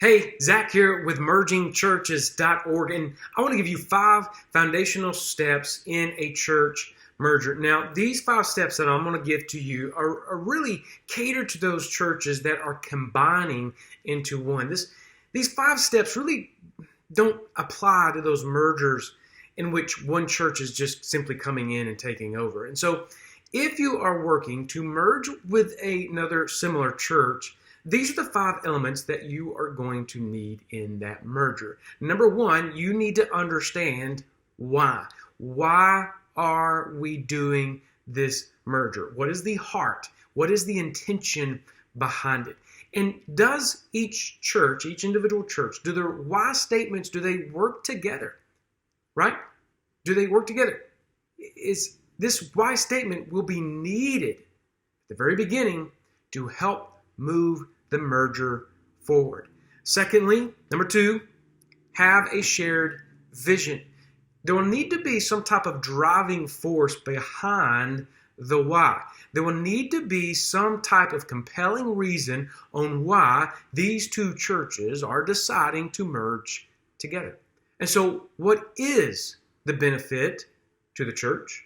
Hey, Zach here with mergingchurches.org, and I want to give you 5 foundational steps in a church merger. Now, these 5 steps that I'm going to give to you are really catered to those churches that are combining into one. These 5 steps really don't apply to those mergers in which one church is just simply coming in and taking over. And so, if you are working to merge with another similar church, these are the 5 elements that you are going to need in that merger. Number 1, you need to understand why. Why are we doing this merger? What is the heart? What is the intention behind it? And does each church, each individual church, do their why statements, do they work together? Right? Do they work together? This why statement will be needed at the very beginning to help move the merger forward. Secondly, number 2, have a shared vision. There will need to be some type of driving force behind the why. There will need to be some type of compelling reason on why these 2 churches are deciding to merge together. And so, what is the benefit to the church?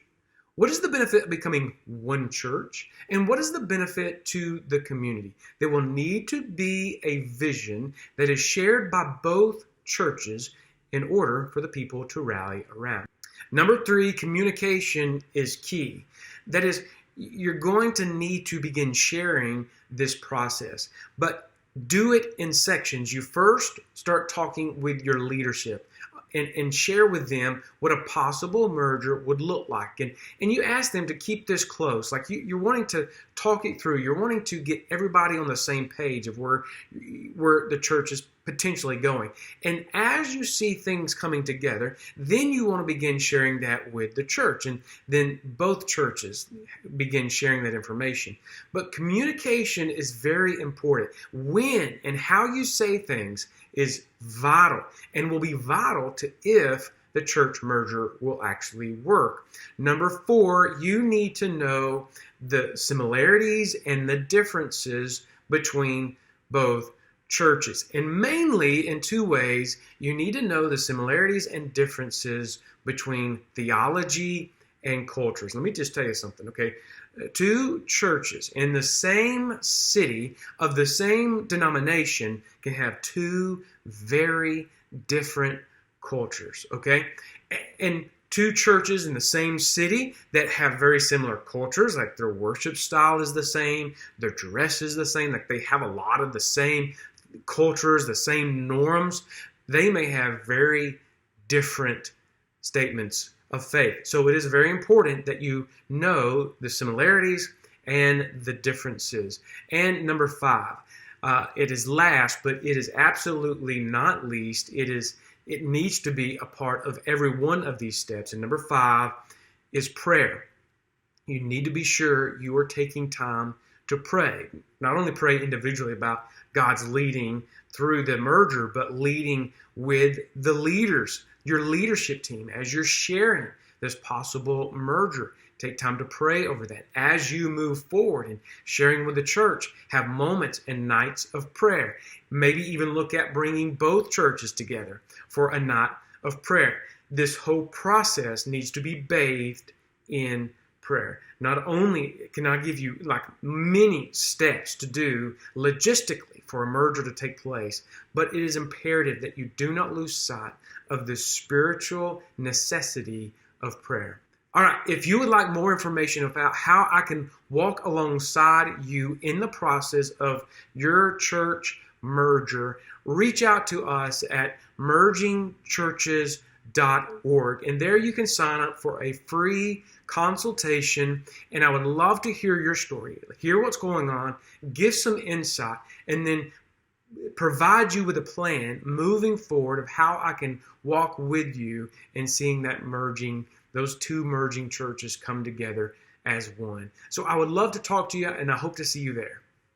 What is the benefit of becoming one church? And what is the benefit to the community? There will need to be a vision that is shared by both churches in order for the people to rally around. Number 3, communication is key. That is, you're going to need to begin sharing this process, but do it in sections. You first start talking with your leadership and share with them what a possible merger would look like. And you ask them to keep this close. Like you're wanting to talk it through. You're wanting to get everybody on the same page of where the church is potentially going. And as you see things coming together, then you want to begin sharing that with the church. And then both churches begin sharing that information. But communication is very important. When and how you say things is vital and will be vital to if the church merger will actually work. Number 4, you need to know the similarities and the differences between both churches. And mainly in 2 ways, you need to know the similarities and differences between theology and cultures. Let me just tell you something, okay? 2 churches in the same city of the same denomination can have 2 very different cultures, okay? And 2 churches in the same city that have very similar cultures, like their worship style is the same, their dress is the same, like they have a lot of the same cultures, the same norms, they may have very different statements of faith. So it is very important that you know the similarities and the differences. And number 5, it is last, but it is absolutely not least. It needs to be a part of every one of these steps. And number 5 is prayer. You need to be sure you are taking time to pray. Not only pray individually about God's leading through the merger, but leading with the leaders, your leadership team, as you're sharing this possible merger. Take time to pray over that. As you move forward and sharing with the church, have moments and nights of prayer. Maybe even look at bringing both churches together for a night of prayer. This whole process needs to be bathed in prayer. Not only can I give you like many steps to do logistically for a merger to take place, but it is imperative that you do not lose sight of the spiritual necessity of prayer. All right, if you would like more information about how I can walk alongside you in the process of your church merger, reach out to us at mergingchurches.org. And there you can sign up for a free consultation. And I would love to hear your story, hear what's going on, give some insight, and then provide you with a plan moving forward of how I can walk with you in seeing that those 2 merging churches come together as one. So I would love to talk to you, and I hope to see you there.